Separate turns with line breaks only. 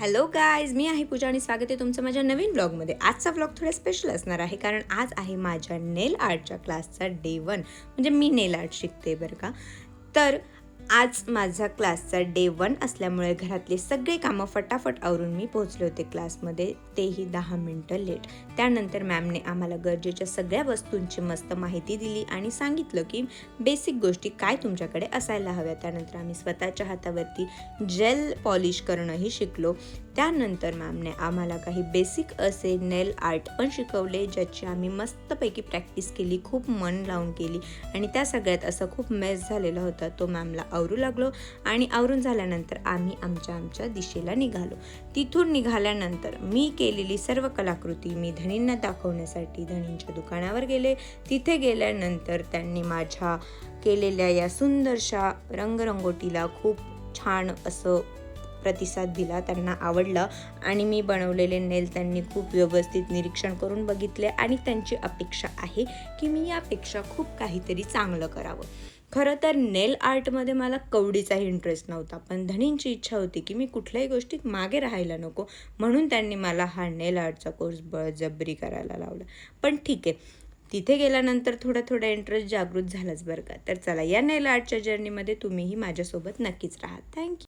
Hello guys, मी आहे पूजा आणि स्वागत आहे तुमचं माझ्या नवीन ब्लॉगमध्ये. आजचा ब्लॉग थोडा स्पेशल असणार आहे कारण आज आहे माझ्या नेल आर्टच्या क्लासचा डे 1. म्हणजे मी नेल आर्ट शिकते बरं का. तर आज माझा क्लासचा डे 1 असल्यामुळे घरातले सगळे कामं फटाफट आवरून मी पोहोचले होते क्लासमध्ये, तेही 10 मिनटं लेट. त्यानंतर मॅमने आम्हाला गरजेच्या सगळ्या वस्तूंची मस्त माहिती दिली आणि सांगितलं की बेसिक गोष्टी काय तुमच्याकडे असायला हव्या. त्यानंतर आम्ही स्वतःच्या हातावरती जेल पॉलिश करणंही शिकलो. त्यानंतर मॅमने आम्हाला काही बेसिक असे नेल आर्ट पण शिकवले, ज्याची आम्ही मस्तपैकी प्रॅक्टिस केली, खूप मन लावून केली. आणि त्या सगळ्यात असं खूप मेस झालेला होता, तो मॅमला आवरू लागलो. आणि आवरून झाल्यानंतर आम्ही आमच्या दिशेला निघालो. तिथून निघाल्यानंतर मी केलेली सर्व कलाकृती मी धनींना दाखवण्यासाठी धनींच्या दुकानावर गेले. तिथे गेल्यानंतर त्यांनी माझ्या केलेल्या या सुंदरशा रंगरंगोटीला खूप छान असं प्रतिसाद दिला. त्यांना आवडलं आणि मी बनवलेले नेल त्यांनी खूप व्यवस्थित निरीक्षण करून बघितले आणि त्यांची अपेक्षा आहे की मी यापेक्षा खूप काहीतरी चांगलं करावं. खरं तर नेल आर्टमध्ये मला कवडीचाही इंटरेस्ट नव्हता, पण धनींची इच्छा होती की मी कुठल्याही गोष्टीत मागे राहायला नको, म्हणून त्यांनी मला हा नेल आर्टचा कोर्स बळजबरी करायला लावला. पण ठीक आहे, तिथे गेल्यानंतर थोडा इंटरेस्ट जागृत झालाच बरं का. तर चला, या नेल आर्टच्या जर्नीमध्ये तुम्हीही माझ्यासोबत नक्कीच राहा. थँक्यू.